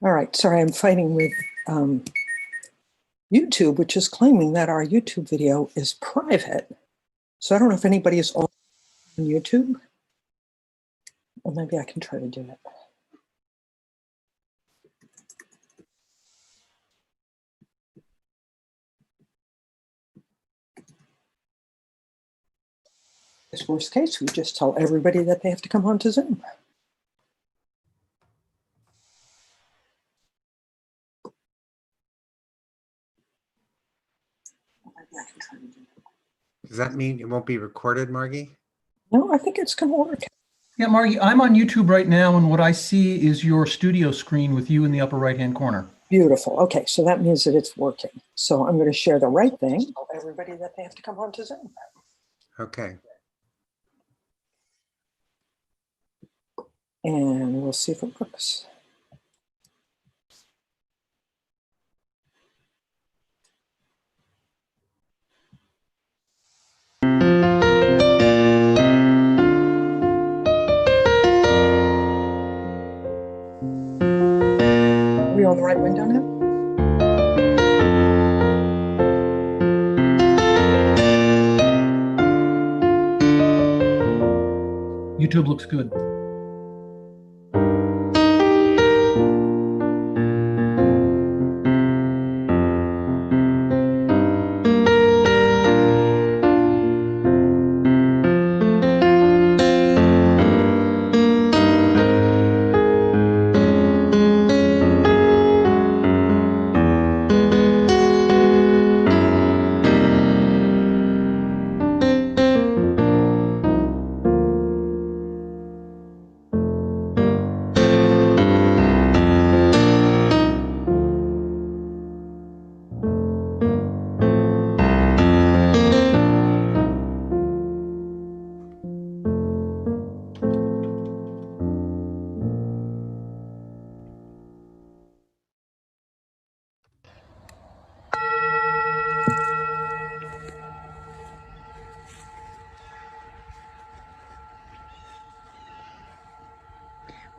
All right, sorry, I'm fighting with YouTube, which is claiming that our YouTube video is private. So I don't know if anybody is on YouTube, or maybe I can try to do it. This worst case, we just tell everybody that they have to come on to Zoom. Maybe I can try to do it. Does that mean it won't be recorded, Margie? No, I think it's going to work. Yeah, Margie, I'm on YouTube right now, and what I see is your studio screen with you in the upper right-hand corner. Beautiful. Okay, so that means that it's working. So I'm going to share the right thing. Tell everybody that they have to come on to Zoom. Okay. And we'll see if it works. Are we on the right window now? YouTube looks good.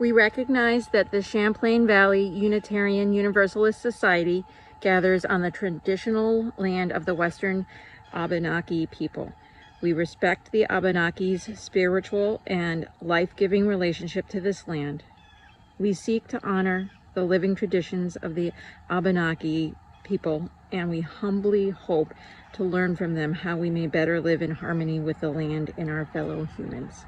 We recognize that the Champlain Valley Unitarian Universalist Society gathers on the traditional land of the Western Abenaki people. We respect the Abenaki's spiritual and life-giving relationship to this land. We seek to honor the living traditions of the Abenaki people, and we humbly hope to learn from them how we may better live in harmony with the land and our fellow humans.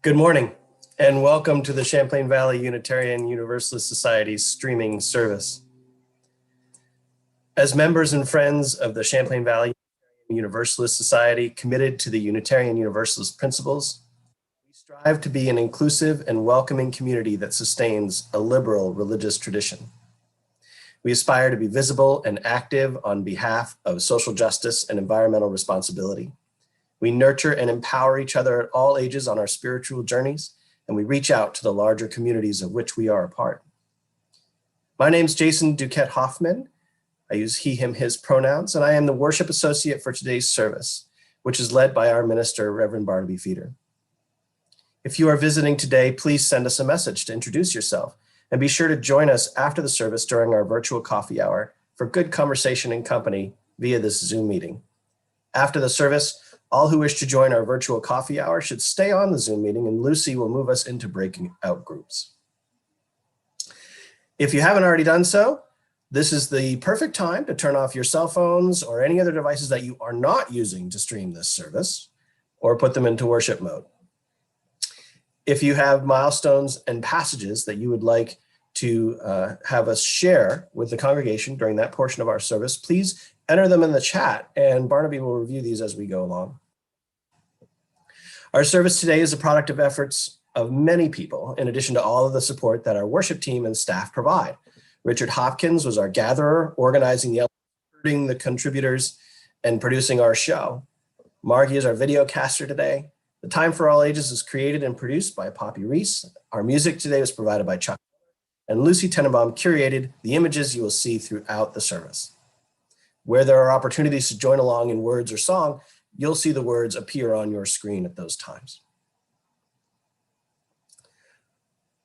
Good morning, and welcome to the Champlain Valley Unitarian Universalist Society's streaming service. As members and friends of the Champlain Valley Universalist Society committed to the Unitarian Universalist principles, we strive to be an inclusive and welcoming community that sustains a liberal religious tradition. We aspire to be visible and active on behalf of social justice and environmental responsibility. We nurture and empower each other at all ages on our spiritual journeys, and we reach out to the larger communities of which we are a part. My name's Jason Duquette Hoffman. I use he, him, his pronouns, and I am the worship associate for today's service, which is led by our minister, Reverend Barnaby Feeder. If you are visiting today, please send us a message to introduce yourself, and be sure to join us after the service during our virtual coffee hour for good conversation and company via this Zoom meeting. After the service, all who wish to join our virtual coffee hour should stay on the Zoom meeting, and Lucy will move us into breaking out groups. If you haven't already done so, this is the perfect time to turn off your cell phones or any other devices that you are not using to stream this service, or put them into worship mode. If you have milestones and passages that you would like to have us share with the congregation during that portion of our service, please enter them in the chat, and Barnaby will review these as we go along. Our service today is a product of efforts of many people, in addition to all of the support that our worship team and staff provide. Richard Hopkins was our gatherer, organizing the contributors, and producing our show. Margie is our video caster today. The Time for All Ages is created and produced by Poppy Reese. Our music today was provided by Chuck, and Lucy Tenenbaum curated the images you will see throughout the service. Where there are opportunities to join along in words or song, you'll see the words appear on your screen at those times.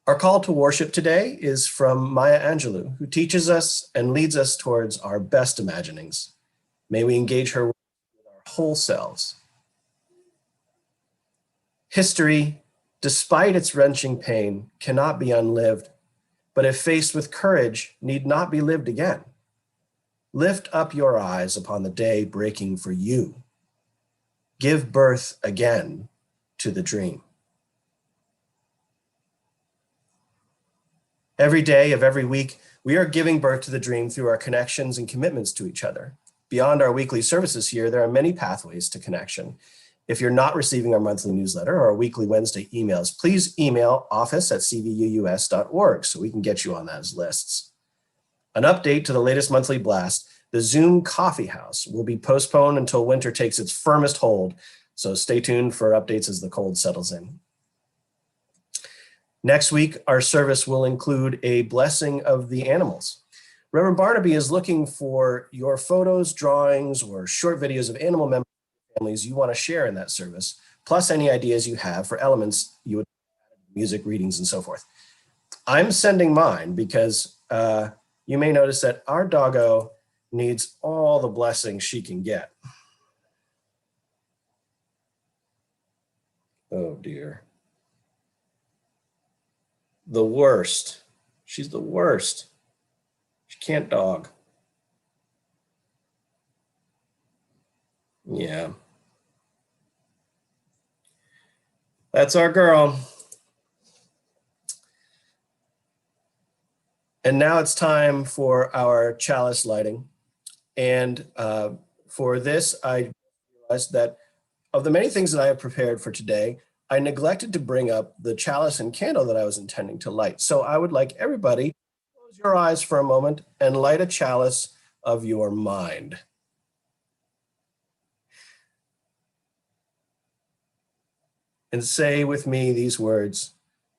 Our call to worship today is from Maya Angelou, who teaches us and leads us towards our best imaginings. May we engage her with our whole selves. History, despite its wrenching pain, cannot be unlived, but if faced with courage, need not be lived again. Lift up your eyes upon the day breaking for you. Give birth again to the dream. Every day of every week, we are giving birth to the dream through our connections and commitments to each other. Beyond our weekly services here, there are many pathways to connection. If you're not receiving our monthly newsletter or our weekly Wednesday emails, please email office@cvuus.org so we can get you on those lists. An update to the latest monthly blast: the Zoom Coffee House will be postponed until winter takes its firmest hold, so stay tuned for updates as the cold settles in. Next week, our service will include a blessing of the animals. Reverend Barnaby is looking for your photos, drawings, or short videos of animal members and families you want to share in that service, plus any ideas you have for elements you would music, readings, and so forth. I'm sending mine because you may notice that our doggo needs all the blessings she can get. Oh dear. The worst. She's the worst. She can't dog. Yeah. That's our girl. And now it's time for our chalice lighting. And for this, I realized that of the many things that I have prepared for today, I neglected to bring up the chalice and candle that I was intending to light. So I would like everybody to close your eyes for a moment and light a chalice of your mind. And say with me these words: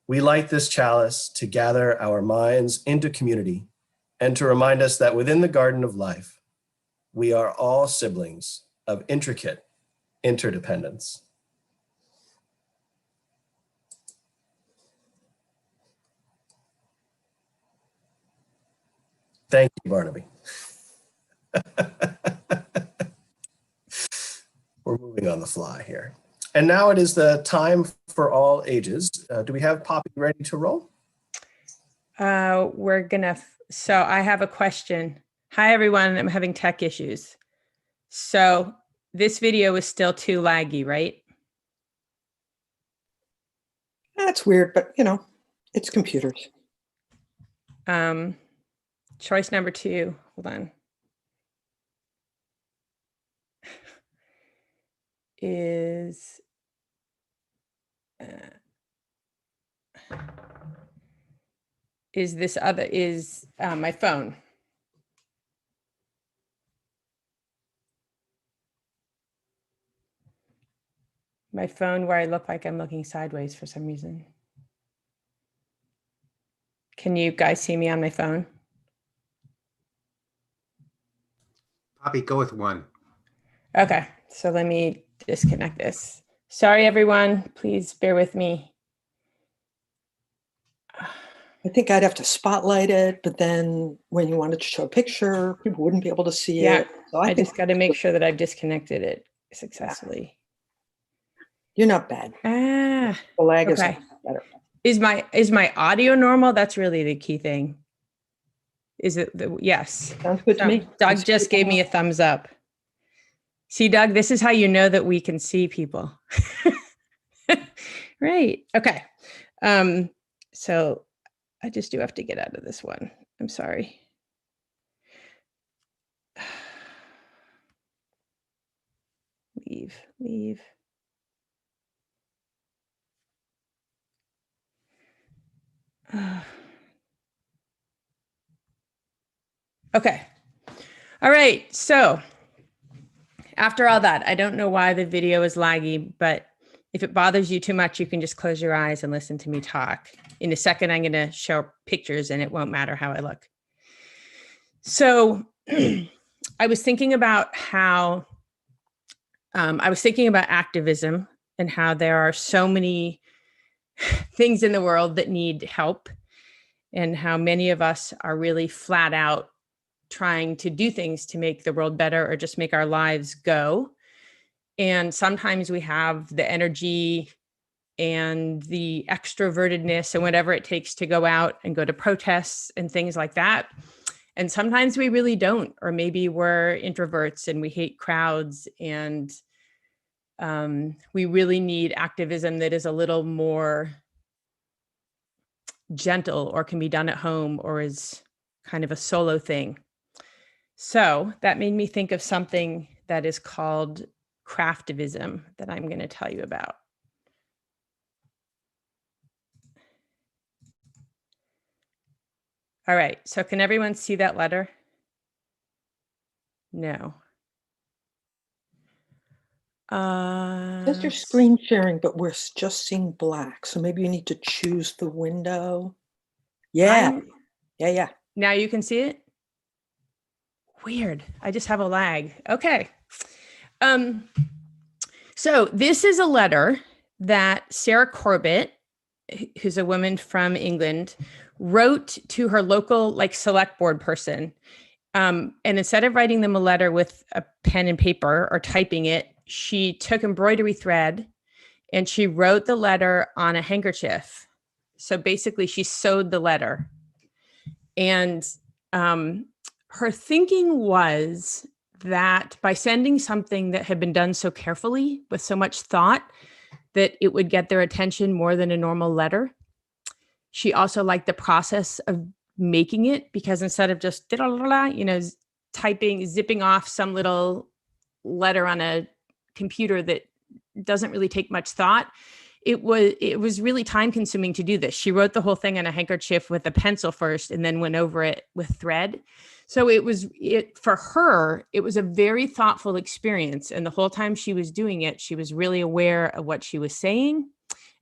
we light this chalice to gather our minds into community and to remind us that within the garden of life, we are all siblings of intricate interdependence. Thank you, Barnaby. We're moving on the fly here. And now it is the time for all ages. Do we have Poppy ready to roll? So I have a question. Hi, everyone. I'm having tech issues. So this video is still too laggy, right? It's weird, but you know, it's computers. Choice number 2, hold on. Is this other, is my phone. My phone where I look like I'm looking sideways for some reason. Can you guys see me on my phone? Poppy, go with 1. Okay, so let me disconnect this. Sorry, everyone, please bear with me. I think I'd have to spotlight it, but then when you wanted to show a picture, people wouldn't be able to see Yeah, it. So I think just got to make sure that I've disconnected it successfully. you're not bad. Ah, The lag is okay. better. Is my audio normal? That's really the key thing. Is it yes? Sounds good to me. Doug just gave me a thumbs up. See, Doug, this is how you know that we can see people. Right. Okay. So I just do have to get out of this one. I'm sorry. Leave. Okay. All right. So after all that, I don't know why the video is laggy, but if it bothers you too much, you can just close your eyes and listen to me talk. In a second, I'm going to show pictures and it won't matter how I look. So I was thinking about how activism and how there are so many things in the world that need help, and how many of us are really flat out trying to do things to make the world better or just make our lives go. And sometimes we have the energy and the extrovertedness and whatever it takes to go out and go to protests and things like that. And sometimes we really don't, or maybe we're introverts and we hate crowds, and we really need activism that is a little more gentle or can be done at home or is kind of a solo thing. So that made me think of something that is called craftivism that I'm going to tell you about. All right, so can everyone see that letter? No. Says your screen sharing, but we're just seeing black. So maybe you need to choose the window. Yeah. Yeah. Now you can see it? Weird. I just have a lag. Okay. So this is a letter that Sarah Corbett, who's a woman from England, wrote to her local select board person. And instead of writing them a letter with a pen and paper or typing it, she took embroidery thread and she wrote the letter on a handkerchief. So basically she sewed the letter. And her thinking was that by sending something that had been done so carefully with so much thought, that it would get their attention more than a normal letter. She also liked the process of making it, because instead of just typing, zipping off some little letter on a computer that doesn't really take much thought, it was really time consuming to do this. She wrote the whole thing on a handkerchief with a pencil first and then went over it with thread. So for her, it was a very thoughtful experience. And the whole time she was doing it, she was really aware of what she was saying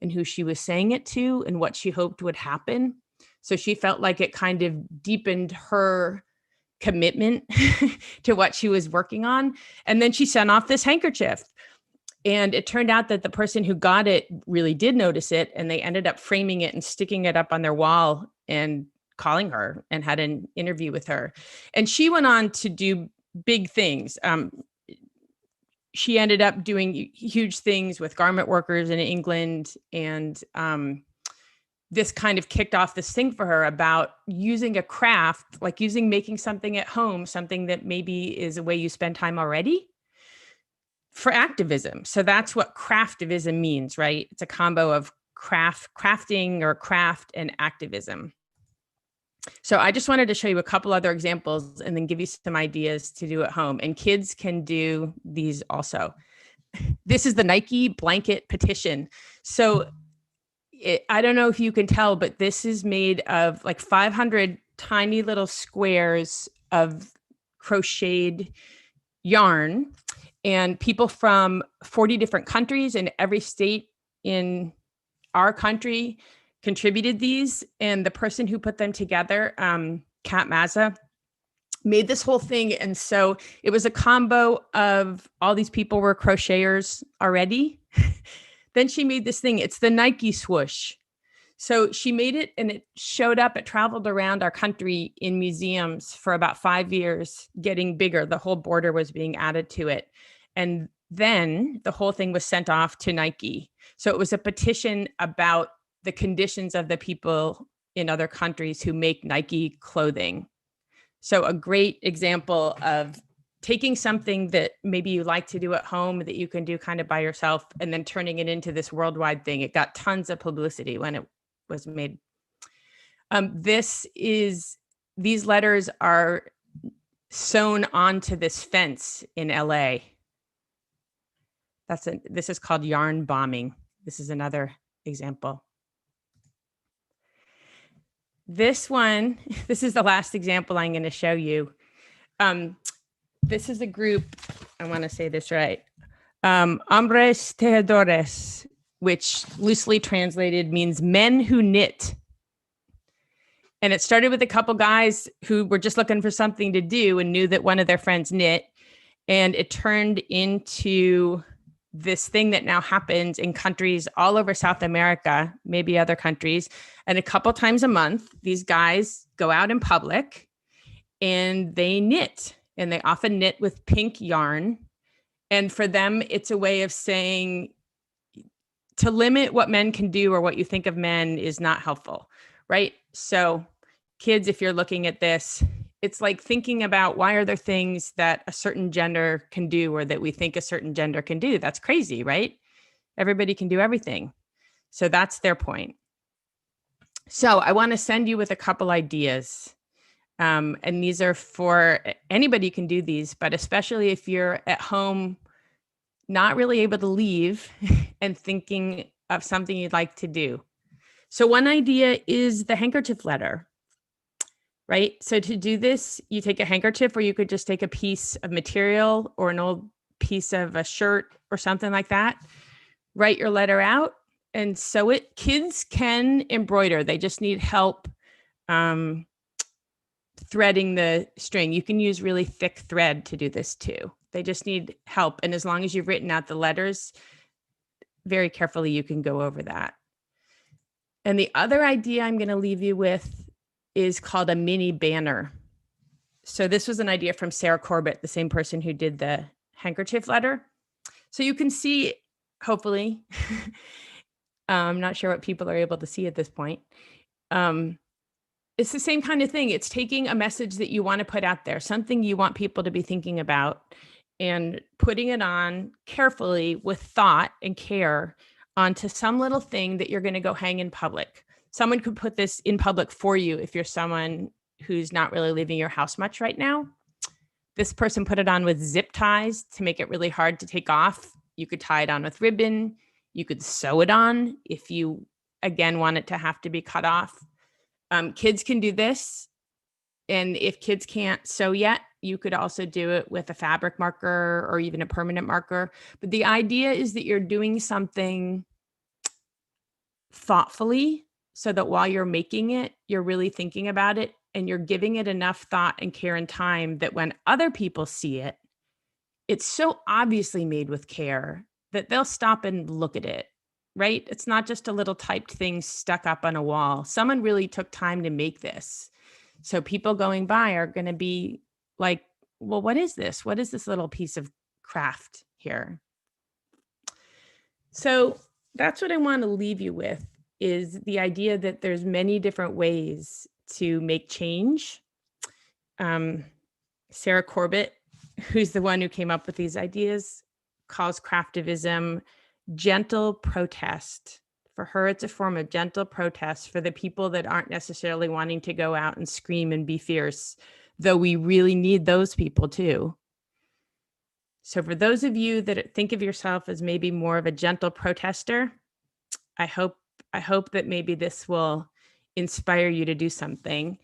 and who she was saying it to and what she hoped would happen. So she felt like it kind of deepened her commitment to what she was working on. And then she sent off this handkerchief. And it turned out that the person who got it really did notice it, and they ended up framing it and sticking it up on their wall and calling her and had an interview with her. And she went on to do big things. She ended up doing huge things with garment workers in England. And this kind of kicked off this thing for her about using a craft, making something at home, something that maybe is a way you spend time already, for activism. So that's what craftivism means, right? It's a combo of crafting or craft and activism. So I just wanted to show you a couple other examples and then give you some ideas to do at home. And kids can do these also. This is the Nike blanket petition. So I don't know if you can tell, but this is made of like 500 tiny little squares of crocheted yarn, and people from 40 different countries in every state in our country contributed these. And the person who put them together, Kat Mazza, made this whole thing. And so it was a combo of all these people were crocheters already. Then she made this thing. It's the Nike swoosh. So she made it and it showed up. It traveled around our country in museums for about 5 years, getting bigger. The whole border was being added to it. And then the whole thing was sent off to Nike. So it was a petition about the conditions of the people in other countries who make Nike clothing. So a great example of taking something that maybe you like to do at home that you can do kind of by yourself and then turning it into this worldwide thing. It got tons of publicity when it was made. These letters are sewn onto this fence in LA. This is called yarn bombing. This is another example. This is the last example I'm going to show you. This is a group, I want to say this right, Hombres Tejedores, which loosely translated means men who knit. And it started with a couple guys who were just looking for something to do and knew that one of their friends knit. And it turned into this thing that now happens in countries all over South America, maybe other countries. And a couple times a month, these guys go out in public and they knit. And they often knit with pink yarn. And for them, it's a way of saying to limit what men can do or what you think of men is not helpful, right? So kids, if you're looking at this, it's like thinking about why are there things that a certain gender can do or that we think a certain gender can do? That's crazy, right? Everybody can do everything. So that's their point. So I want to send you with a couple ideas. And these are for anybody can do these, but especially if you're at home, not really able to leave and thinking of something you'd like to do. So one idea is the handkerchief letter, right? So to do this, you take a handkerchief, or you could just take a piece of material or an old piece of a shirt or something like that, write your letter out and sew it. Kids can embroider. They just need help threading the string. You can use really thick thread to do this too. They just need help. And as long as you've written out the letters very carefully, you can go over that. And the other idea I'm going to leave you with is called a mini banner. So this was an idea from Sarah Corbett, the same person who did the handkerchief letter. So you can see, hopefully, I'm not sure what people are able to see at this point. It's the same kind of thing. It's taking a message that you want to put out there, something you want people to be thinking about, and putting it on carefully with thought and care onto some little thing that you're going to go hang in public. Someone could put this in public for you if you're someone who's not really leaving your house much right now. This person put it on with zip ties to make it really hard to take off. You could tie it on with ribbon. You could sew it on if you, again, want it to have to be cut off. Kids can do this. And if kids can't sew yet, you could also do it with a fabric marker or even a permanent marker. But the idea is that you're doing something thoughtfully so that while you're making it, you're really thinking about it and you're giving it enough thought and care and time that when other people see it, it's so obviously made with care that they'll stop and look at it. Right? It's not just a little typed thing stuck up on a wall. Someone really took time to make this. So people going by are going to be like, well, what is this? What is this little piece of craft here? So that's what I want to leave you with, is the idea that there's many different ways to make change. Sarah Corbett, who's the one who came up with these ideas, calls craftivism gentle protest For her, it's a form of gentle protest for the people that aren't necessarily wanting to go out and scream and be fierce, though we really need those people too. So for those of you that think of yourself as maybe more of a gentle protester, I hope that maybe this will inspire you to do something.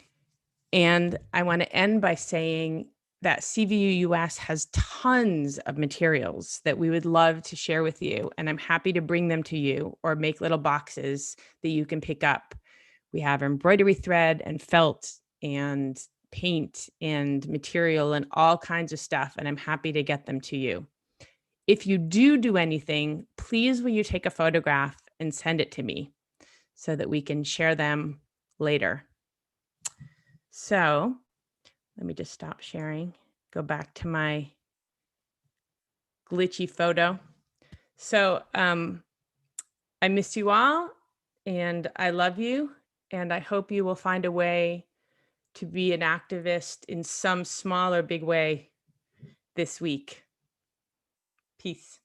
And I want to end by saying that CVUUS has tons of materials that we would love to share with you. And I'm happy to bring them to you or make little boxes that you can pick up. We have embroidery thread and felt and paint and material and all kinds of stuff. And I'm happy to get them to you. If you do anything, please will you take a photograph and send it to me so that we can share them later. So let me just stop sharing, go back to my glitchy photo. So I miss you all and I love you. And I hope you will find a way to be an activist in some small or big way this week. Peace.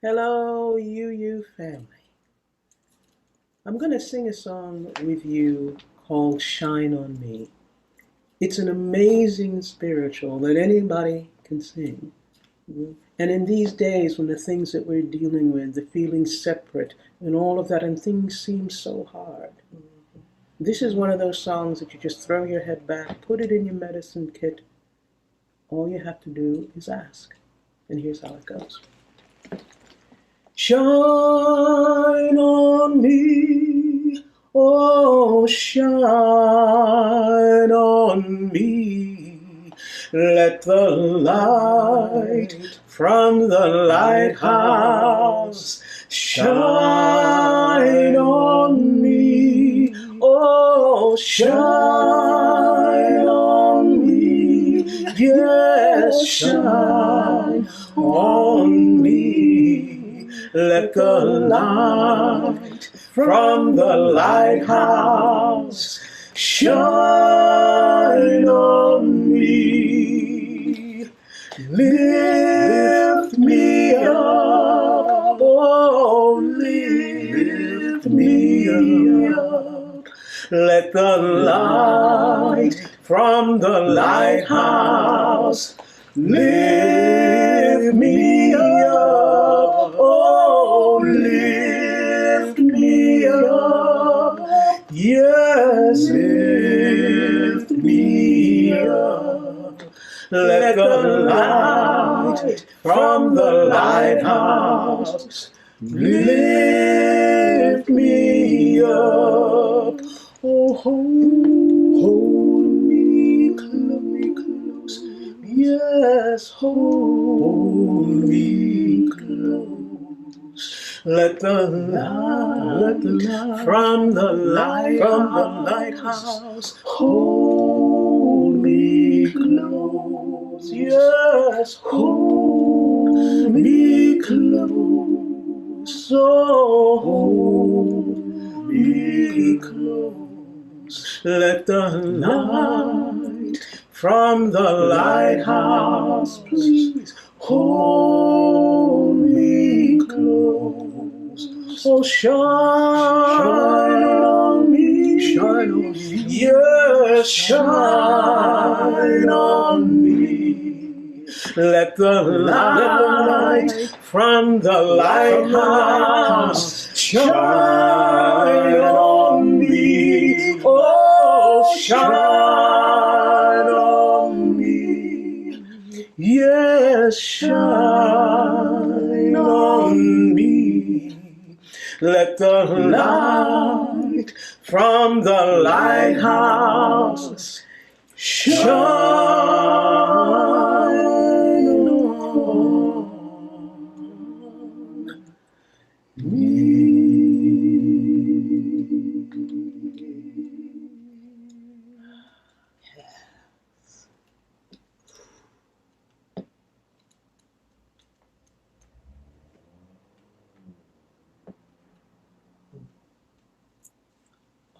Hello, UU family. I'm going to sing a song with you called Shine on Me. It's an amazing spiritual that anybody can sing. And in these days when the things that we're dealing with, the feeling separate and all of that, and things seem so hard, this is one of those songs that you just throw your head back, put it in your medicine kit. All you have to do is ask. And here's how it goes. Shine on me, oh shine on me. Let the light from the lighthouse shine on me, oh shine on me, yes shine on me. Let the light from the lighthouse shine on me. Lift me up, oh, lift me up. Let the light from the lighthouse lift me up, oh, lift me up, yes, lift me up. Let the light from the lighthouse lift me up, oh, hold me close, yes, hold me close. Let the light from the lighthouse hold me close, yes, hold me close, oh, hold me close. Let the light from the lighthouse, please hold me close. Oh, shine on me, shine on me, yes, shine on me. Let the light from the lighthouse shine on me, oh, shine on me, yes, shine on me. Let the light from the lighthouse shine on me.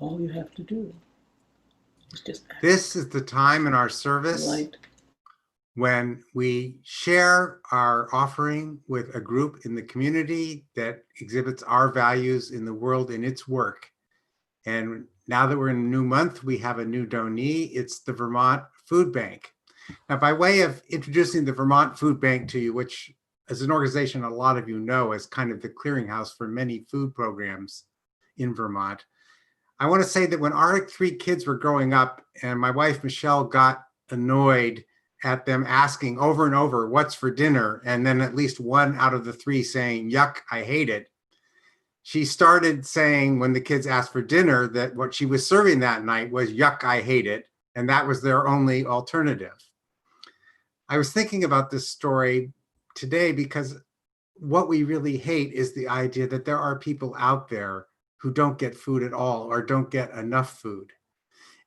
all you have to do is just ask. This is the time in our service Light. when we share our offering with a group in the community that exhibits our values in the world in its work. And now that we're in a new month, we have a new donee. It's the Vermont Food Bank. Now, by way of introducing the Vermont Food Bank to you, which as an organization, a lot of you know as kind of the clearinghouse for many food programs in Vermont, I want to say that when our 3 kids were growing up and my wife, Michelle, got annoyed at them asking over and over, what's for dinner? And then at least 1 out of the 3 saying, yuck, I hate it. She started saying when the kids asked for dinner that what she was serving that night was yuck, I hate it. And that was their only alternative. I was thinking about this story today because what we really hate is the idea that there are people out there who don't get food at all or don't get enough food.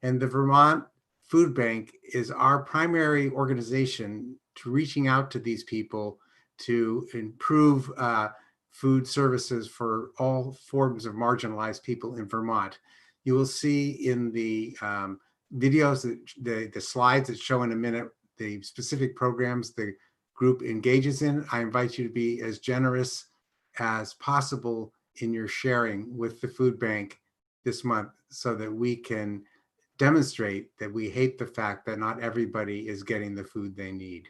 And the Vermont Food Bank is our primary organization to reaching out to these people to improve food services for all forms of marginalized people in Vermont. You will see in the videos, the slides that show in a minute, the specific programs the group engages in. I invite you to be as generous as possible in your sharing with the food bank this month so that we can demonstrate that we hate the fact that not everybody is getting the food they need.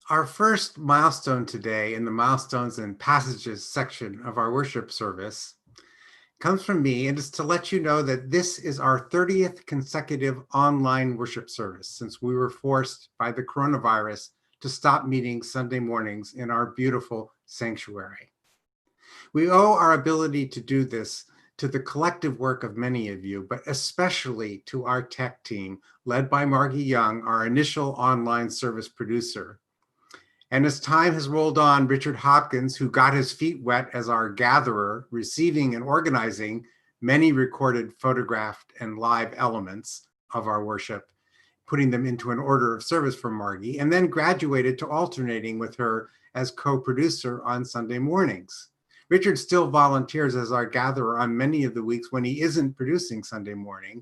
Our first milestone today in the milestones and passages section of our worship service comes from me, and is to let you know that this is our 30th consecutive online worship service since we were forced by the coronavirus to stop meeting Sunday mornings in our beautiful sanctuary. We owe our ability to do this to the collective work of many of you, but especially to our tech team led by Margie Young, our initial online service producer. And as time has rolled on, Richard Hopkins, who got his feet wet as our gatherer, receiving and organizing many recorded, photographed, and live elements of our worship, putting them into an order of service for Margie, and then graduated to alternating with her as co-producer on Sunday mornings. Richard still volunteers as our gatherer on many of the weeks when he isn't producing Sunday morning.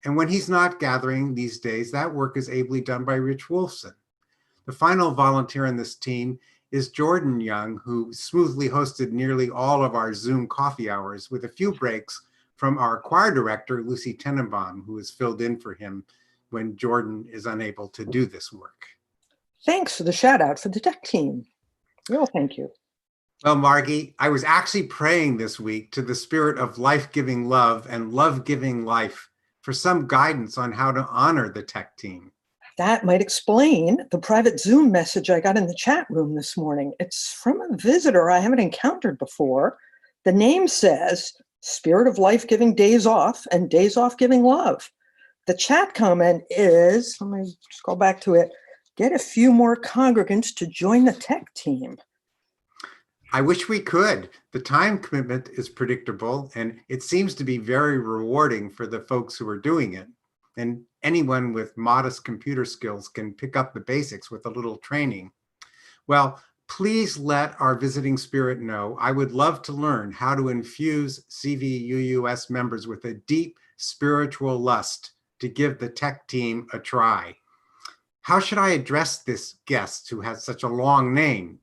And when he's not gathering these days, that work is ably done by Rich Wolfson. The final volunteer in this team is Jordan Young, who smoothly hosted nearly all of our Zoom coffee hours with a few breaks from our choir director, Lucy Tenenbaum, who has filled in for him when Jordan is unable to do this work. Thanks for the shout out for the tech team. Real thank you. Well, Margie, I was actually praying this week to the spirit of life-giving love and love-giving life for some guidance on how to honor the tech team. That might explain the private Zoom message I got in the chat room this morning. It's from a visitor I haven't encountered before. The name says Spirit of Life giving days off and days off giving love. The chat comment is, let me scroll back to it, get a few more congregants to join the tech team. I wish we could. The time commitment is predictable, and it seems to be very rewarding for the folks who are doing it. And anyone with modest computer skills can pick up the basics with a little training. Well, please let our visiting spirit know. I would love to learn how to infuse CVUUS members with a deep spiritual lust to give the tech team a try. How should I address this guest who has such a long name?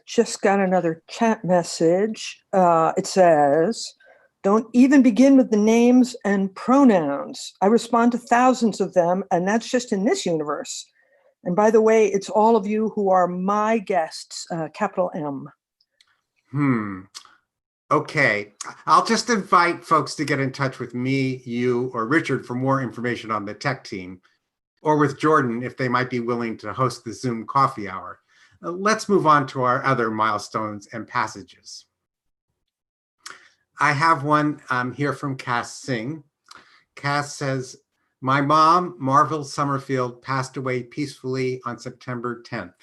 Just got another chat message. It says, don't even begin with the names and pronouns. I respond to thousands of them, and that's just in this universe. And by the way, it's all of you who are my guests, capital M. Okay, I'll just invite folks to get in touch with me, you, or Richard for more information on the tech team, or with Jordan if they might be willing to host the Zoom coffee hour. Let's move on to our other milestones and passages. I have one here from Cass Singh. Cass says, my mom, Marvel Summerfield, passed away peacefully on September 10th.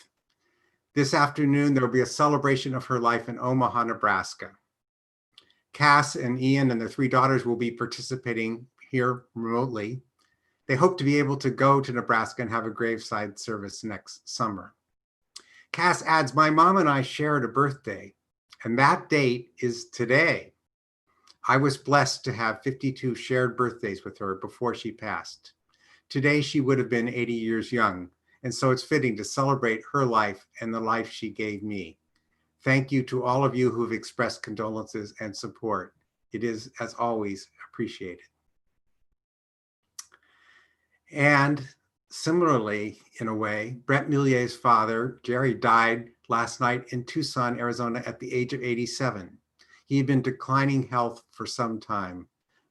This afternoon, there will be a celebration of her life in Omaha, Nebraska. Cass and Ian and their 3 daughters will be participating here remotely. They hope to be able to go to Nebraska and have a graveside service next summer. Cass adds, my mom and I shared a birthday, and that date is today. I was blessed to have 52 shared birthdays with her before she passed. Today, she would have been 80 years young, and so it's fitting to celebrate her life and the life she gave me. Thank you to all of you who have expressed condolences and support. It is, as always, appreciated. And similarly, in a way, Brett Millier's father, Jerry, died last night in Tucson, Arizona at the age of 87. He had been declining health for some time,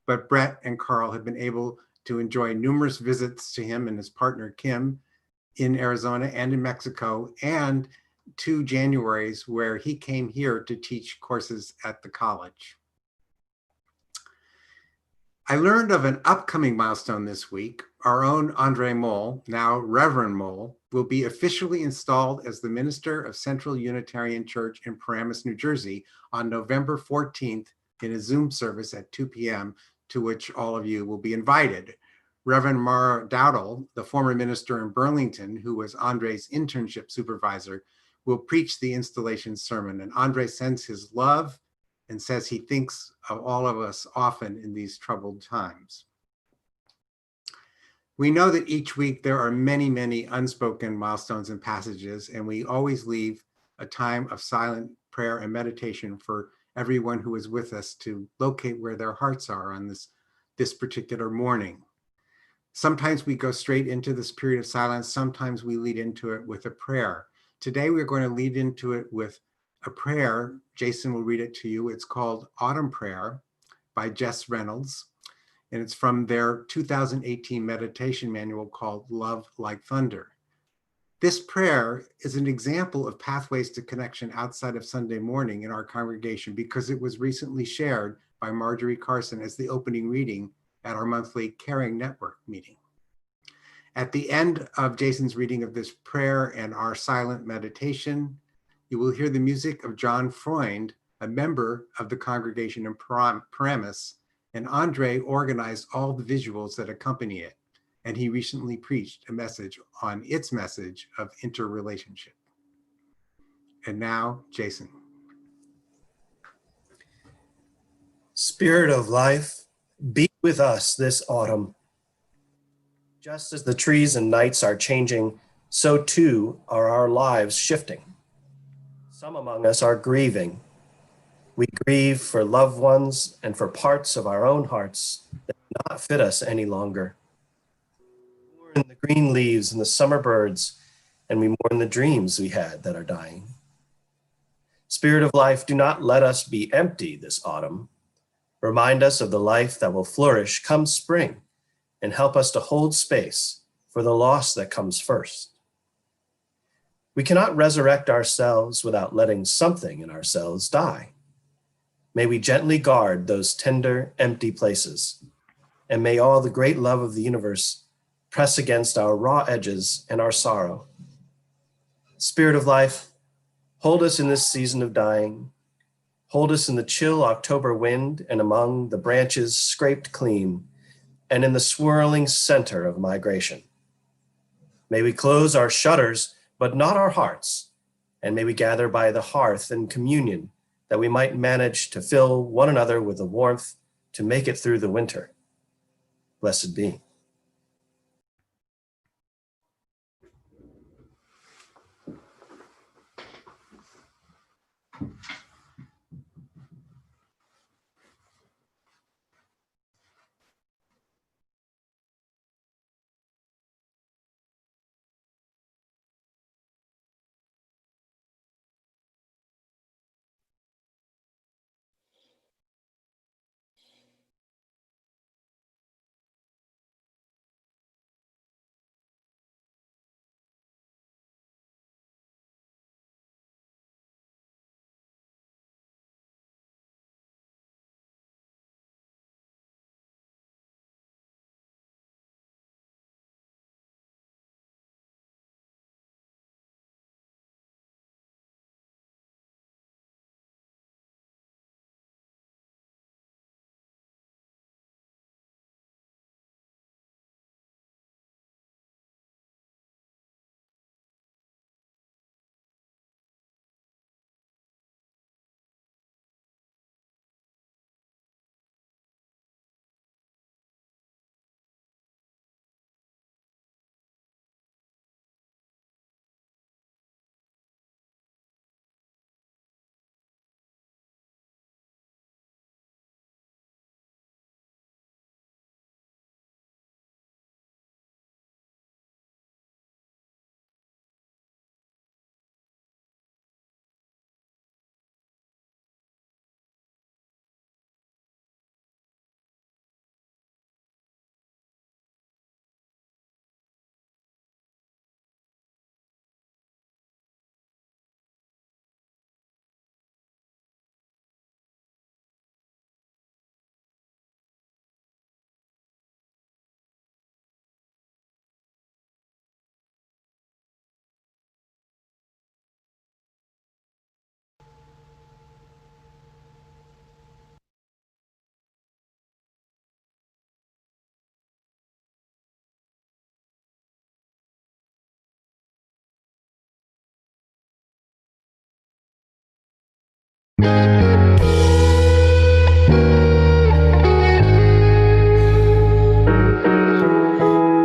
but Brett and Carl have been able to enjoy numerous visits to him and his partner, Kim, in Arizona and in Mexico, and 2 Januaries where he came here to teach courses at the college. I learned of an upcoming milestone this week. Our own Andre Moll, now Reverend Moll, will be officially installed as the minister of Central Unitarian Church in Paramus, New Jersey on November 14th in a Zoom service at 2 p.m. to which all of you will be invited. Reverend Mara Dowdle, the former minister in Burlington, who was Andre's internship supervisor, will preach the installation sermon, and Andre sends his love and says he thinks of all of us often in these troubled times. We know that each week there are many, many unspoken milestones and passages, and we always leave a time of silent prayer and meditation for everyone who is with us to locate where their hearts are on this particular morning. Sometimes we go straight into this period of silence. Sometimes we lead into it with a prayer. Today, we're going to lead into it with a prayer. Jason will read it to you. It's called Autumn Prayer by Jess Reynolds, and it's from their 2018 meditation manual called Love Like Thunder. This prayer is an example of pathways to connection outside of Sunday morning in our congregation because it was recently shared by Marjorie Carson as the opening reading at our monthly Caring Network meeting. At the end of Jason's reading of this prayer and our silent meditation, you will hear the music of John Freund, a member of the congregation in Paramus, and Andre organized all the visuals that accompany it, and he recently preached a message on its message of interrelationship. And now, Jason. Spirit of life, be with us this autumn. Just as the trees and nights are changing, so too are our lives shifting. Some among us are grieving. We grieve for loved ones and for parts of our own hearts that do not fit us any longer. We mourn the green leaves and the summer birds, and we mourn the dreams we had that are dying. Spirit of life, do not let us be empty this autumn. Remind us of the life that will flourish come spring, and help us to hold space for the loss that comes first. We cannot resurrect ourselves without letting something in ourselves die. May we gently guard those tender, empty places, and may all the great love of the universe press against our raw edges and our sorrow. Spirit of life, hold us in this season of dying. Hold us in the chill October wind and among the branches scraped clean and in the swirling center of migration. May we close our shutters, but not our hearts, and may we gather by the hearth in communion that we might manage to fill one another with the warmth to make it through the winter. Blessed be.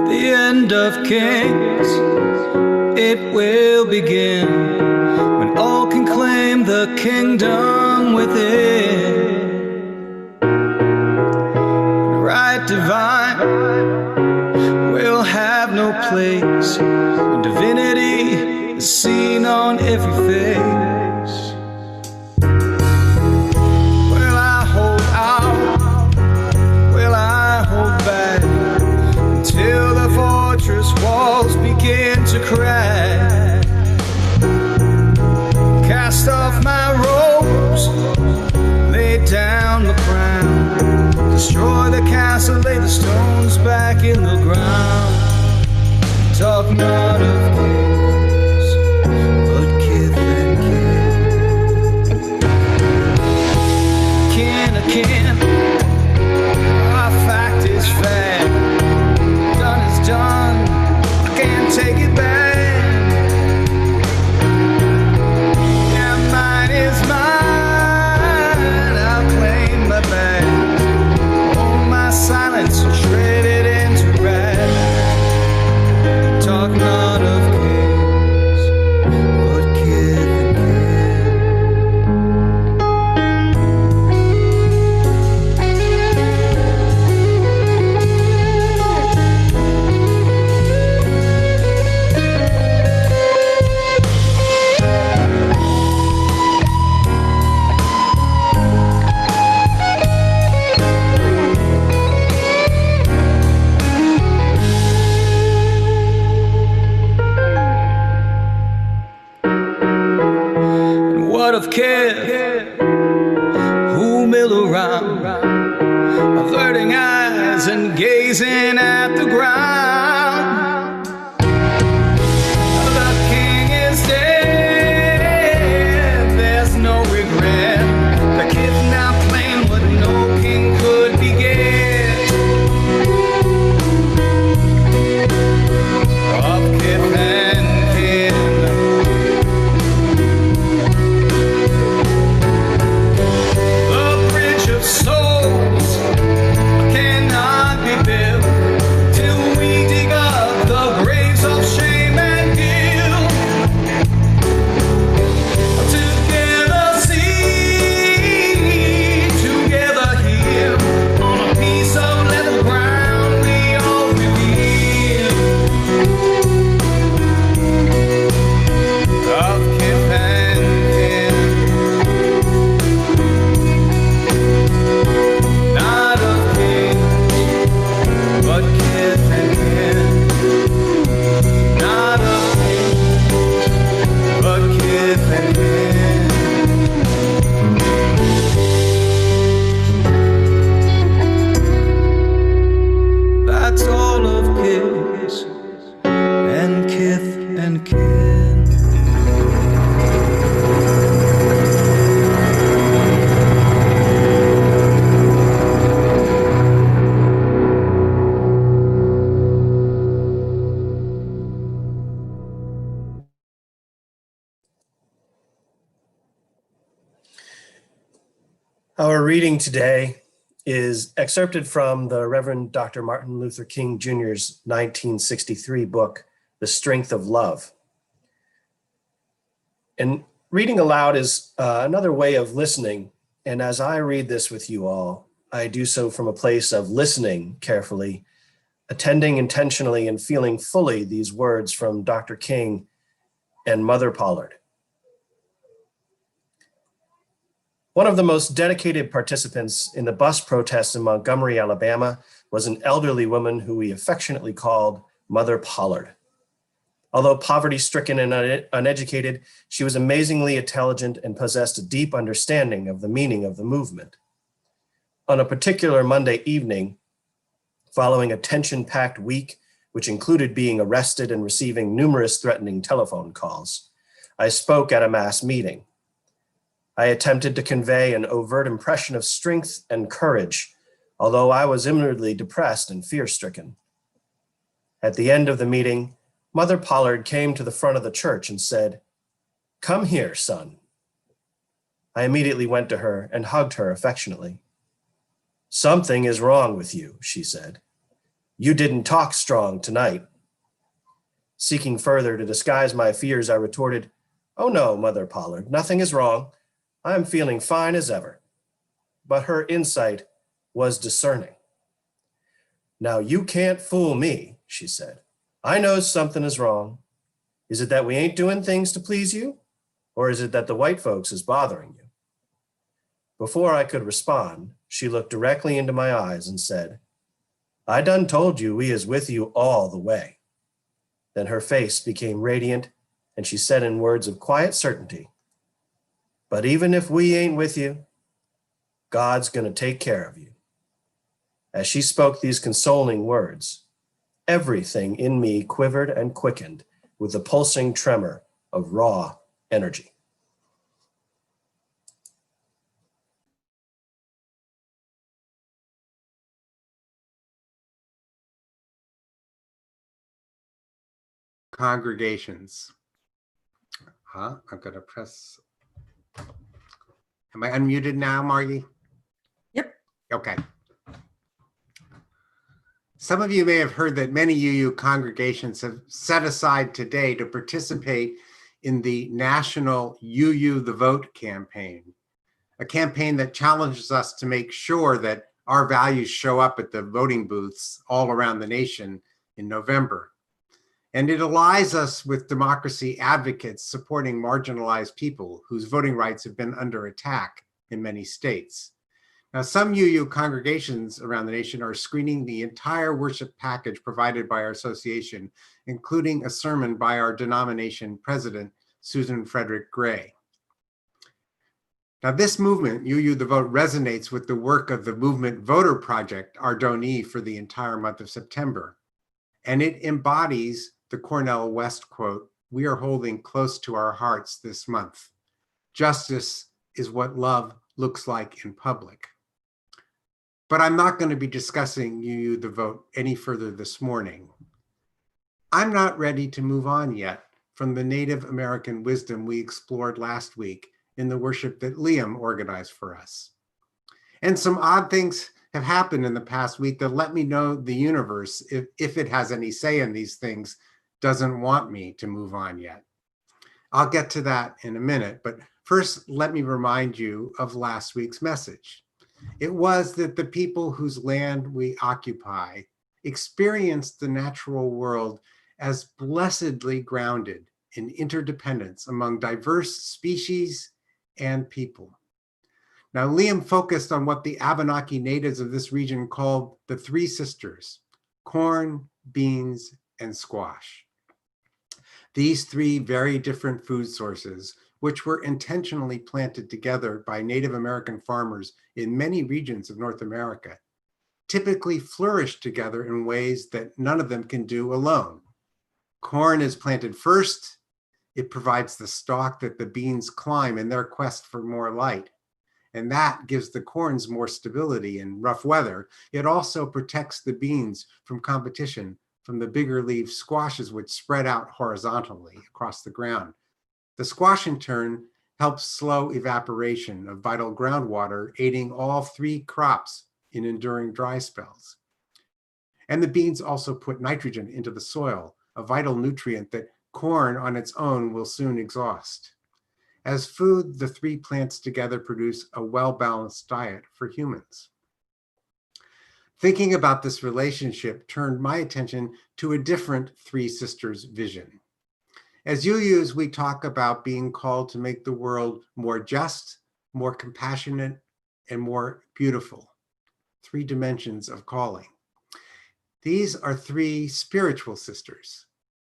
The end of kings, it will begin when all can claim the kingdom within. Right divine will have no place when divinity is seen on every face. Will I hold out? Will I hold back until the fortress walls begin to crack? Cast off my robes, lay down the crown, destroy the castle, lay the stones back in the ground. Talk not of kings, but kith and kin. Kin of kin, our fact is fact. Done is done, I can't take it back. Yeah, mine is mine, I'll claim my back. All my silence shredded into wrath. Talk not of kings. averting eyes and gazing at the ground. The king is dead, there's no regret. The kid's now playing what no king could beget. Of kith and kin. The bridge of souls cannot be built till we dig up the graves of shame and guilt. Together see, together hear, on a piece of level ground we all reveal. Of kith and kin. Not of kings, but kith and kin. Not of kings, but kith and kin. That's all of kings and kith and kin. Our reading today is excerpted from the Reverend Dr. Martin Luther King Jr.'s 1963 book, The Strength of Love. And reading aloud is another way of listening. And as I read this with you all, I do so from a place of listening carefully, attending intentionally, and feeling fully these words from Dr. King and Mother Pollard. One of the most dedicated participants in the bus protests in Montgomery, Alabama, was an elderly woman who we affectionately called Mother Pollard. Although poverty-stricken and uneducated, she was amazingly intelligent and possessed a deep understanding of the meaning of the movement. On a particular Monday evening, following a tension-packed week, which included being arrested and receiving numerous threatening telephone calls, I spoke at a mass meeting. I attempted to convey an overt impression of strength and courage, although I was inwardly depressed and fear-stricken. At the end of the meeting, Mother Pollard came to the front of the church and said, "Come here, son." I immediately went to her and hugged her affectionately. "Something is wrong with you," she said. "You didn't talk strong tonight." Seeking further to disguise my fears, I retorted, "Oh no, Mother Pollard, nothing is wrong. I'm feeling fine as ever." But her insight was discerning. "Now you can't fool me," she said. "I know something is wrong. Is it that we ain't doing things to please you? Or is it that the white folks is bothering you?" Before I could respond, she looked directly into my eyes and said, "I done told you we is with you all the way." Then her face became radiant and she said in words of quiet certainty, "But even if we ain't with you, God's gonna take care of you." As she spoke these consoling words, everything in me quivered and quickened with the pulsing tremor of raw energy. Congregations. I'm gonna press. Am I unmuted now, Margie? Yep. Okay. Some of you may have heard that many UU congregations have set aside today to participate in the national UU the Vote campaign, a campaign that challenges us to make sure that our values show up at the voting booths all around the nation in November. And it allies us with democracy advocates supporting marginalized people whose voting rights have been under attack in many states. Now, some UU congregations around the nation are screening the entire worship package provided by our association, including a sermon by our denomination president, Susan Frederick Gray. Now, this movement, UU the Vote, resonates with the work of the Movement Voter Project, our donee for the entire month of September. And it embodies the Cornell West quote, "We are holding close to our hearts this month. Justice is what love looks like in public." But I'm not going to be discussing UU the Vote any further this morning. I'm not ready to move on yet from the Native American wisdom we explored last week in the worship that Liam organized for us. And some odd things have happened in the past week that let me know the universe, if it has any say in these things, doesn't want me to move on yet. I'll get to that in a minute, but first let me remind you of last week's message. It was that the people whose land we occupy experienced the natural world as blessedly grounded in interdependence among diverse species and people. Now, Liam focused on what the Abenaki natives of this region called the three sisters: corn, beans, and squash. These three very different food sources, which were intentionally planted together by Native American farmers in many regions of North America, typically flourish together in ways that none of them can do alone. Corn is planted first. It provides the stalk that the beans climb in their quest for more light. And that gives the corns more stability in rough weather. It also protects the beans from competition from the bigger leaf squashes, which spread out horizontally across the ground. The squash, in turn, helps slow evaporation of vital groundwater, aiding all three crops in enduring dry spells. And the beans also put nitrogen into the soil, a vital nutrient that corn on its own will soon exhaust. As food, the three plants together produce a well-balanced diet for humans. Thinking about this relationship turned my attention to a different Three Sisters vision. As UUs, we talk about being called to make the world more just, more compassionate, and more beautiful. Three dimensions of calling. These are three spiritual sisters.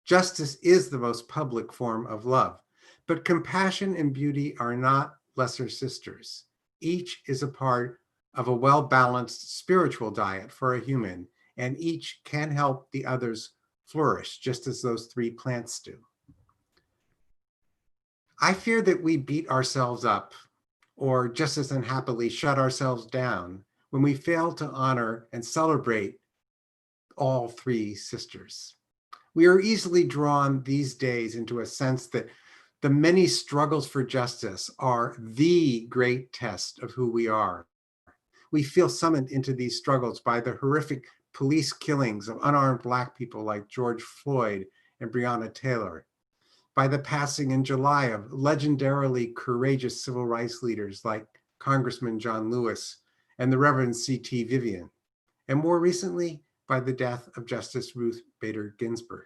Justice is the most public form of love, but compassion and beauty are not lesser sisters. Each is a part of a well-balanced spiritual diet for a human, and each can help the others flourish, just as those three plants do. I fear that we beat ourselves up, or just as unhappily shut ourselves down, when we fail to honor and celebrate all three sisters. We are easily drawn these days into a sense that the many struggles for justice are the great test of who we are. We feel summoned into these struggles by the horrific police killings of unarmed Black people like George Floyd and Breonna Taylor, by the passing in July of legendarily courageous civil rights leaders like Congressman John Lewis and the Reverend C.T. Vivian, and more recently, by the death of Justice Ruth Bader Ginsburg.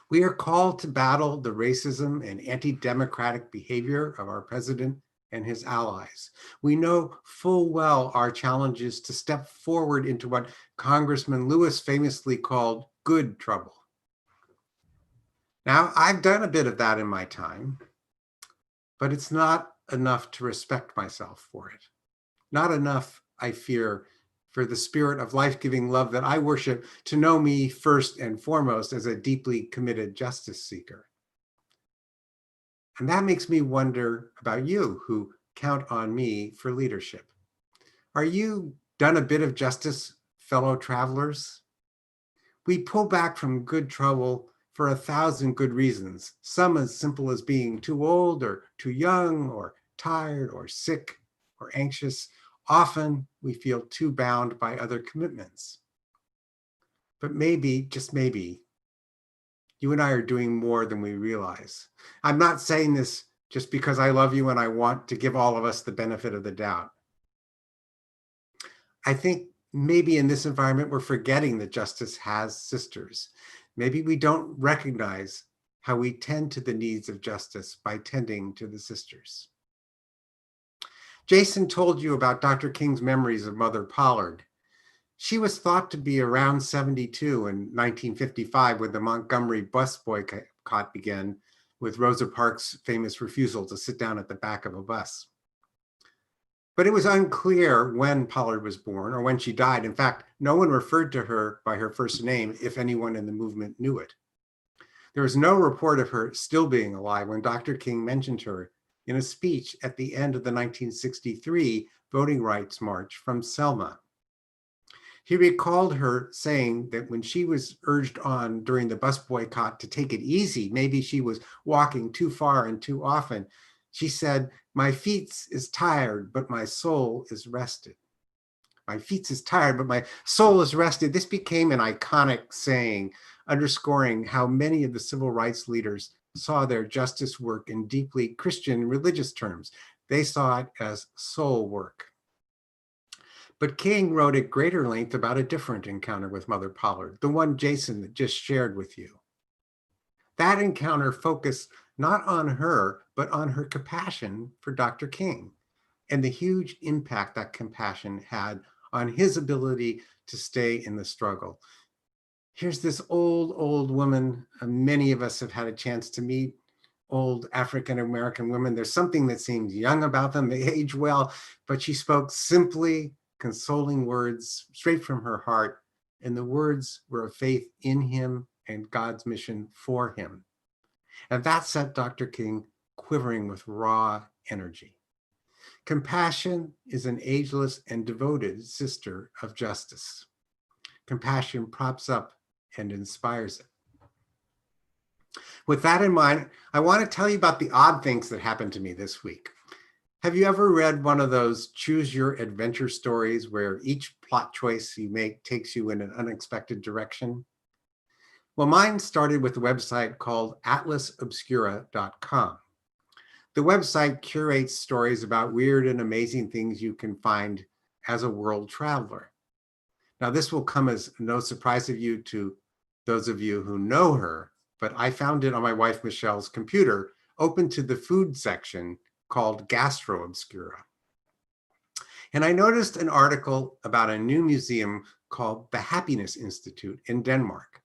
We are called to battle the racism and anti-democratic behavior of our president and his allies. We know full well our challenges to step forward into what Congressman Lewis famously called good trouble. Now, I've done a bit of that in my time, but it's not enough to respect myself for it. Not enough, I fear, for the spirit of life-giving love that I worship to know me first and foremost as a deeply committed justice seeker. And that makes me wonder about you who count on me for leadership. Are you done a bit of justice, fellow travelers? We pull back from good trouble for 1,000 good reasons, some as simple as being too old or too young or tired or sick or anxious. Often we feel too bound by other commitments. But maybe, just maybe, you and I are doing more than we realize. I'm not saying this just because I love you and I want to give all of us the benefit of the doubt. I think maybe in this environment, we're forgetting that justice has sisters. Maybe we don't recognize how we tend to the needs of justice by tending to the sisters. Jason told you about Dr. King's memories of Mother Pollard. She was thought to be around 72 in 1955 when the Montgomery bus boycott began, with Rosa Parks' famous refusal to sit down at the back of a bus. But it was unclear when Pollard was born or when she died. In fact, no one referred to her by her first name if anyone in the movement knew it. There was no report of her still being alive when Dr. King mentioned her in a speech at the end of the 1963 Voting Rights March from Selma. He recalled her saying that when she was urged on during the bus boycott to take it easy, maybe she was walking too far and too often, she said, "My feet is tired, but my soul is rested." My feet is tired, but my soul is rested. This became an iconic saying, underscoring how many of the civil rights leaders saw their justice work in deeply Christian religious terms. They saw it as soul work. But King wrote at greater length about a different encounter with Mother Pollard, the one Jason just shared with you. That encounter focused not on her, but on her compassion for Dr. King and the huge impact that compassion had on his ability to stay in the struggle. Here's this old woman. Many of us have had a chance to meet old African-American women. There's something that seems young about them. They age well, but she spoke simply consoling words straight from her heart. And the words were of faith in him and God's mission for him. And that set Dr. King quivering with raw energy. Compassion is an ageless and devoted sister of justice. Compassion props up and inspires it. With that in mind, I want to tell you about the odd things that happened to me this week. Have you ever read one of those choose your adventure stories where each plot choice you make takes you in an unexpected direction? Well, mine started with a website called atlasobscura.com. The website curates stories about weird and amazing things you can find as a world traveler. Now, this will come as no surprise to those of you who know her, but I found it on my wife Michelle's computer, open to the food section called Gastro Obscura. And I noticed an article about a new museum called the Happiness Institute in Denmark.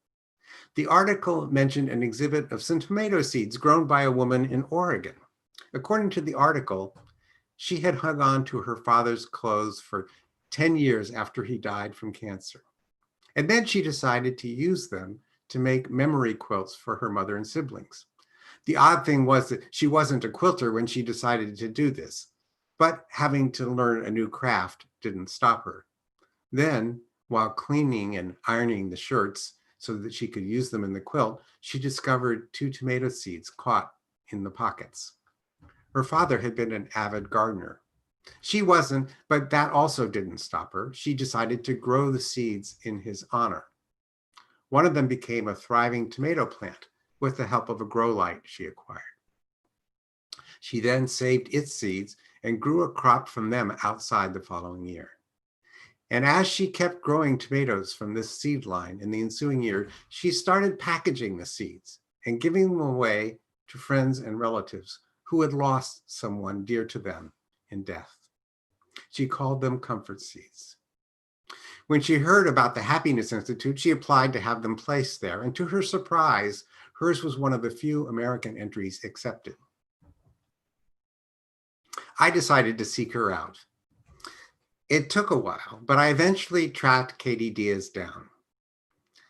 The article mentioned an exhibit of some tomato seeds grown by a woman in Oregon. According to the article, she had hung on to her father's clothes for 10 years after he died from cancer. And then she decided to use them to make memory quilts for her mother and siblings. The odd thing was that she wasn't a quilter when she decided to do this, but having to learn a new craft didn't stop her. Then, while cleaning and ironing the shirts so that she could use them in the quilt, she discovered 2 tomato seeds caught in the pockets. Her father had been an avid gardener. She wasn't, but that also didn't stop her. She decided to grow the seeds in his honor. One of them became a thriving tomato plant with the help of a grow light she acquired. She then saved its seeds and grew a crop from them outside the following year. And as she kept growing tomatoes from this seed line in the ensuing year, she started packaging the seeds and giving them away to friends and relatives who had lost someone dear to them in death. She called them comfort seeds. When she heard about the Happiness Institute, she applied to have them placed there, and to her surprise, hers was one of the few American entries accepted. I decided to seek her out. It took a while, but I eventually tracked Katie Diaz down.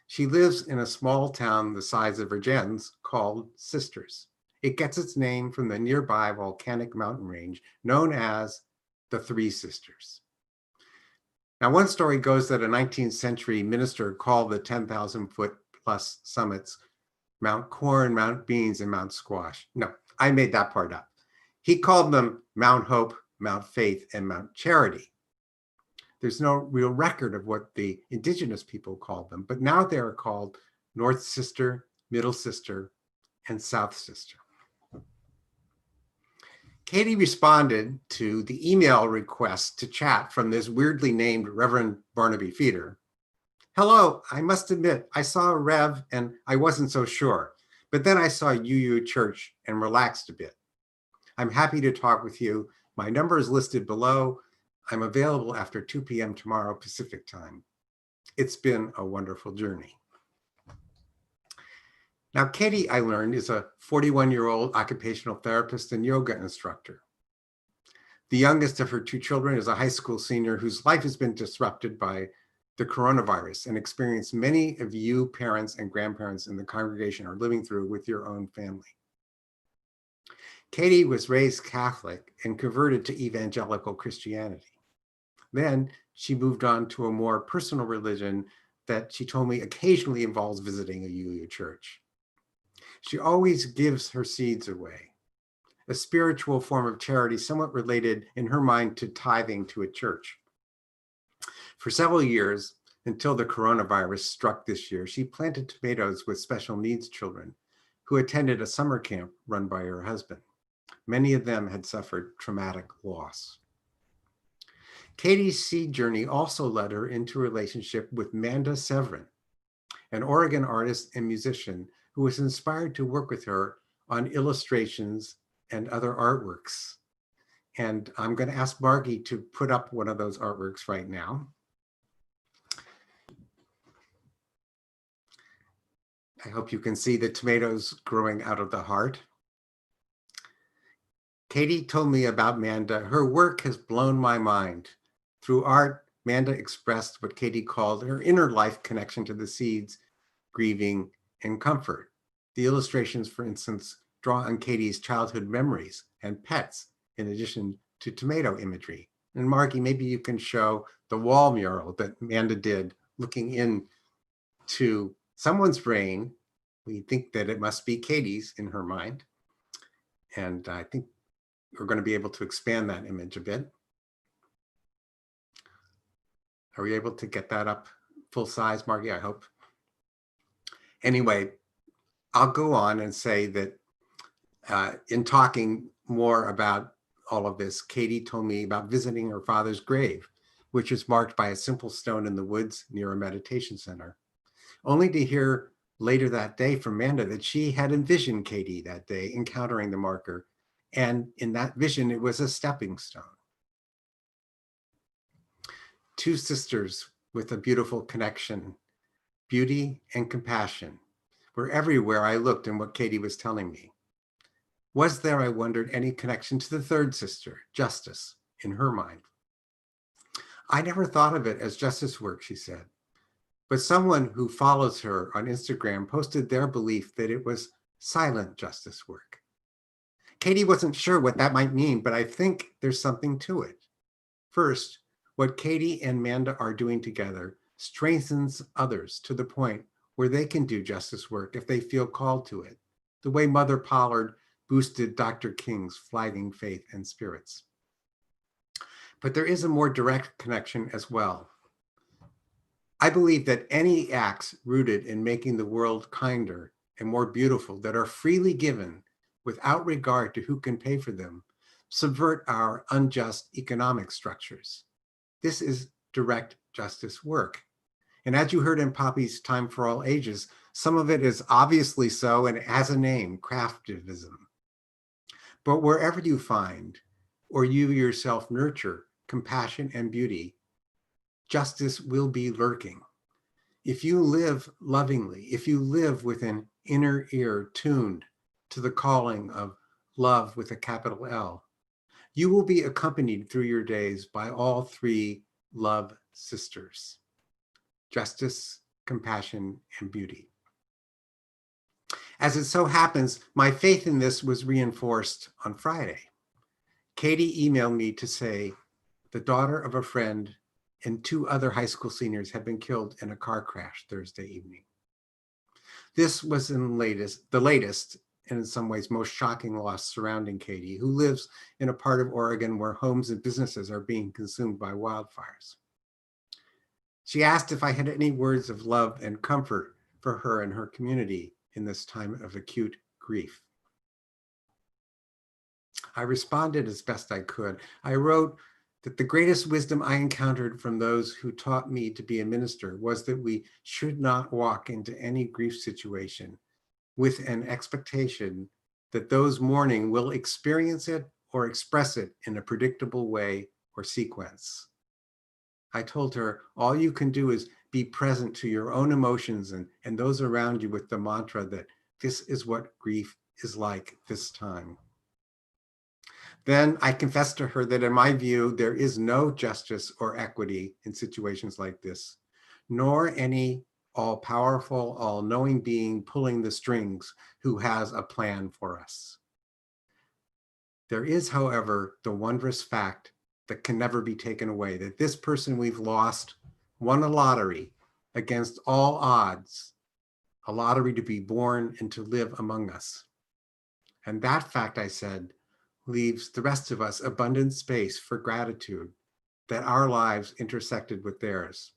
She lives in a small town the size of Vergennes called Sisters. It gets its name from the nearby volcanic mountain range known as the Three Sisters. Now, one story goes that a 19th century minister called the 10,000-foot plus summits Mount Corn, Mount Beans, and Mount Squash. No, I made that part up. He called them Mount Hope, Mount Faith, and Mount Charity. There's no real record of what the indigenous people called them, but now they are called North Sister, Middle Sister, and South Sister. Katie responded to the email request to chat from this weirdly named Reverend Barnaby Feeder. Hello, I must admit, I saw a Rev and I wasn't so sure, but then I saw UU Church and relaxed a bit. I'm happy to talk with you. My number is listed below. I'm available after 2 p.m. tomorrow Pacific time. It's been a wonderful journey. Now, Katie, I learned, is a 41-year-old occupational therapist and yoga instructor. The youngest of her two children is a high school senior whose life has been disrupted by the coronavirus and experience many of you parents and grandparents in the congregation are living through with your own family. Katie was raised Catholic and converted to evangelical Christianity. Then she moved on to a more personal religion that she told me occasionally involves visiting a UU church. She always gives her seeds away, a spiritual form of charity somewhat related in her mind to tithing to a church. For several years, until the coronavirus struck this year, she planted tomatoes with special needs children who attended a summer camp run by her husband. Many of them had suffered traumatic loss. Katie's seed journey also led her into a relationship with Manda Severin, an Oregon artist and musician who was inspired to work with her on illustrations and other artworks. And I'm going to ask Margie to put up one of those artworks right now. I hope you can see the tomatoes growing out of the heart. Katie told me about Manda. Her work has blown my mind. Through art, Manda expressed what Katie called her inner life connection to the seeds, grieving, and comfort. The illustrations, for instance, draw on Katie's childhood memories and pets, in addition to tomato imagery. And Margie, maybe you can show the wall mural that Manda did, looking into someone's brain. We think that it must be Katie's in her mind. And I think we're going to be able to expand that image a bit. Are we able to get that up full size, Margie? I hope. Anyway, I'll go on and say that in talking more about all of this, Katie told me about visiting her father's grave, which is marked by a simple stone in the woods near a meditation center, only to hear later that day from Manda that she had envisioned Katie that day encountering the marker. And in that vision, it was a stepping stone. Two sisters with a beautiful connection, beauty and compassion, were everywhere I looked in what Katie was telling me. Was there, I wondered, any connection to the third sister, Justice, in her mind? I never thought of it as justice work, she said, but someone who follows her on Instagram posted their belief that it was silent justice work. Katie wasn't sure what that might mean, but I think there's something to it. First, what Katie and Manda are doing together strengthens others to the point where they can do justice work if they feel called to it, the way Mother Pollard boosted Dr. King's flagging faith and spirits. But there is a more direct connection as well. I believe that any acts rooted in making the world kinder and more beautiful that are freely given without regard to who can pay for them subvert our unjust economic structures. This is direct justice work. And as you heard in Poppy's Time for All Ages, some of it is obviously so and it has a name, craftivism. But wherever you find, or you yourself nurture, compassion and beauty, justice will be lurking. If you live lovingly, if you live with an inner ear tuned to the calling of love with a capital L, you will be accompanied through your days by all three love sisters: justice, compassion, and beauty. As it so happens, my faith in this was reinforced on Friday. Katie emailed me to say the daughter of a friend and two other high school seniors had been killed in a car crash Thursday evening. This was the latest, and in some ways most shocking loss surrounding Katie, who lives in a part of Oregon where homes and businesses are being consumed by wildfires. She asked if I had any words of love and comfort for her and her community in this time of acute grief. I responded as best I could. I wrote that the greatest wisdom I encountered from those who taught me to be a minister was that we should not walk into any grief situation with an expectation that those mourning will experience it or express it in a predictable way or sequence. I told her, all you can do is be present to your own emotions and those around you with the mantra that this is what grief is like this time. Then I confessed to her that in my view, there is no justice or equity in situations like this, nor any all-powerful, all-knowing being pulling the strings who has a plan for us. There is, however, the wondrous fact that can never be taken away, that this person we've lost won a lottery against all odds, a lottery to be born and to live among us. And that fact, I said, leaves the rest of us abundant space for gratitude that our lives intersected with theirs.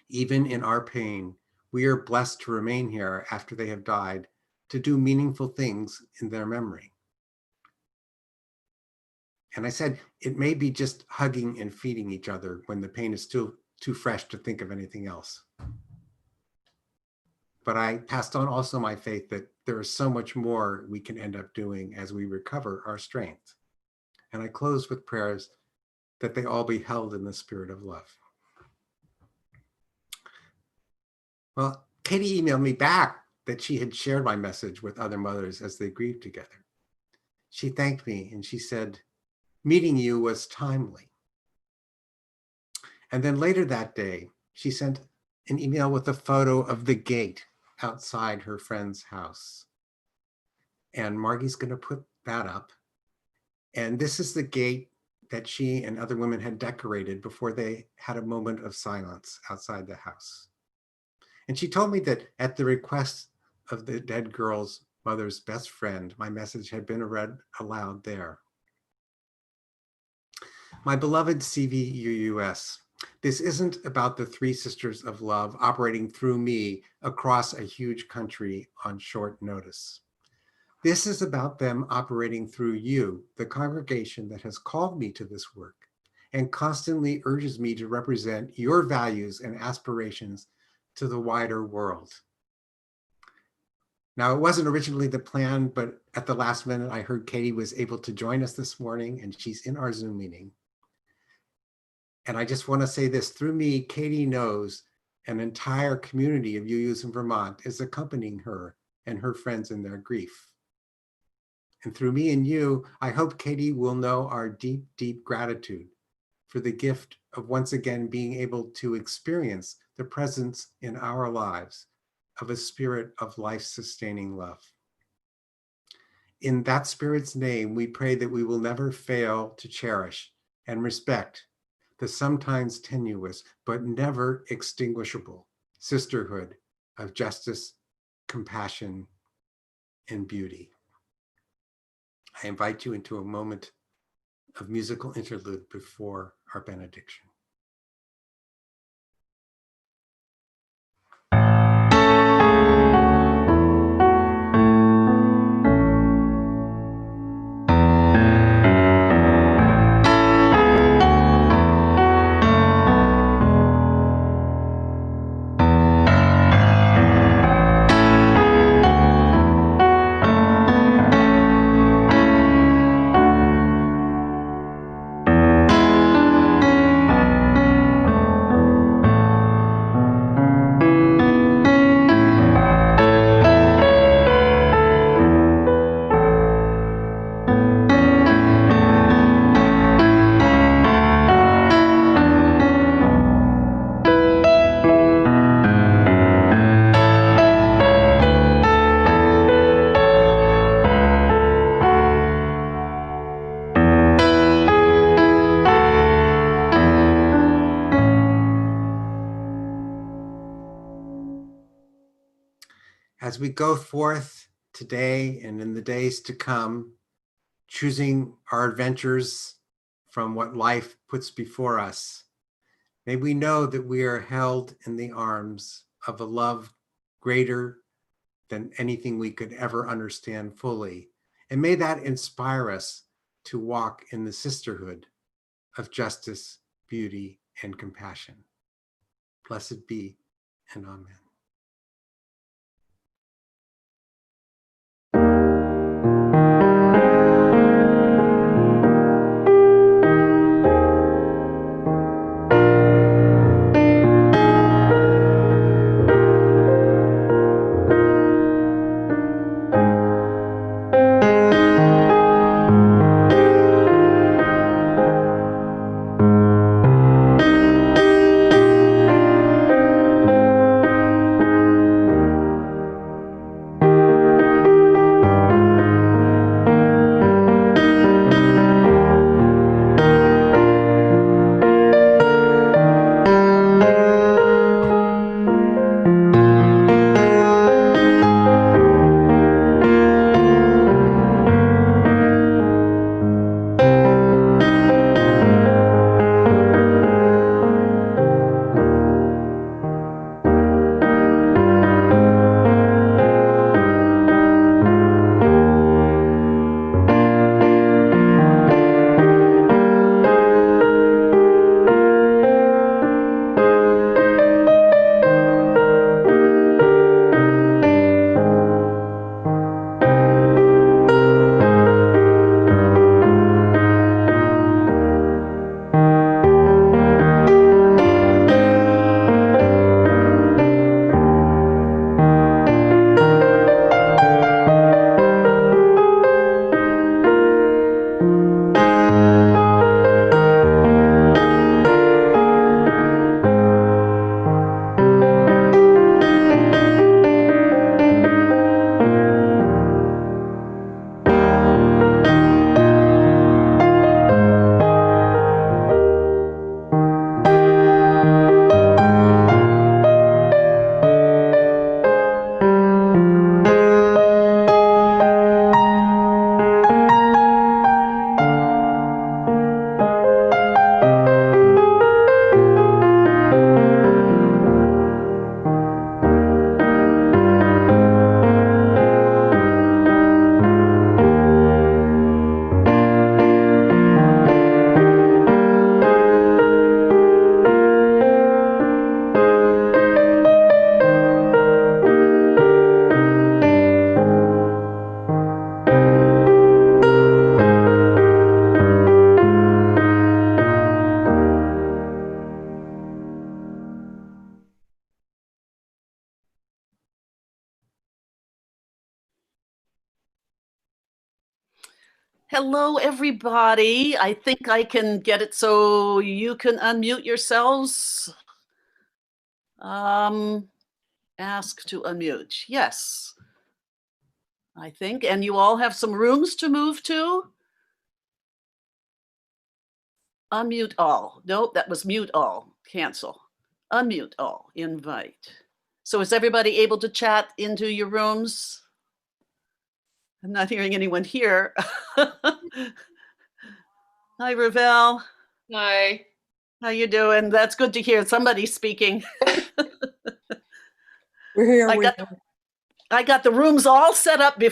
Even in our pain, we are blessed to remain here after they have died to do meaningful things in their memory. And I said, it may be just hugging and feeding each other when the pain is still too fresh to think of anything else. But I passed on also my faith that there is so much more we can end up doing as we recover our strength. And I close with prayers that they all be held in the spirit of love. Well, Katie emailed me back that she had shared my message with other mothers as they grieved together. She thanked me and she said, meeting you was timely. And then later that day, she sent an email with a photo of the gate outside her friend's house. And Margie's going to put that up. And this is the gate that she and other women had decorated before they had a moment of silence outside the house. And she told me that at the request of the dead girl's mother's best friend, my message had been read aloud there. My beloved CVUUS, this isn't about the three sisters of love operating through me across a huge country on short notice. This is about them operating through you, the congregation that has called me to this work and constantly urges me to represent your values and aspirations to the wider world. Now, it wasn't originally the plan, but at the last minute, I heard Katie was able to join us this morning and she's in our Zoom meeting. And I just want to say this, through me, Katie knows an entire community of UUs in Vermont is accompanying her and her friends in their grief. And through me and you, I hope Katie will know our deep, deep gratitude for the gift of once again being able to experience the presence in our lives of a spirit of life-sustaining love. In that spirit's name, we pray that we will never fail to cherish and respect the sometimes tenuous but never extinguishable sisterhood of justice, compassion, and beauty. I invite you into a moment of musical interlude before our benediction. As we go forth today and in the days to come, choosing our adventures from what life puts before us, may we know that we are held in the arms of a love greater than anything we could ever understand fully. And may that inspire us to walk in the sisterhood of justice, beauty, and compassion. Blessed be and amen. Hello, everybody. I think I can get it so you can unmute yourselves. Ask to unmute. Yes, I think. And you all have some rooms to move to? Unmute all. Nope, that was mute all. Cancel. Unmute all. Invite. So is everybody able to chat into your rooms? I'm not hearing anyone here. Hi, Ravel. Hi. How you doing? That's good to hear. Somebody speaking. We're here. I got the rooms all set up before.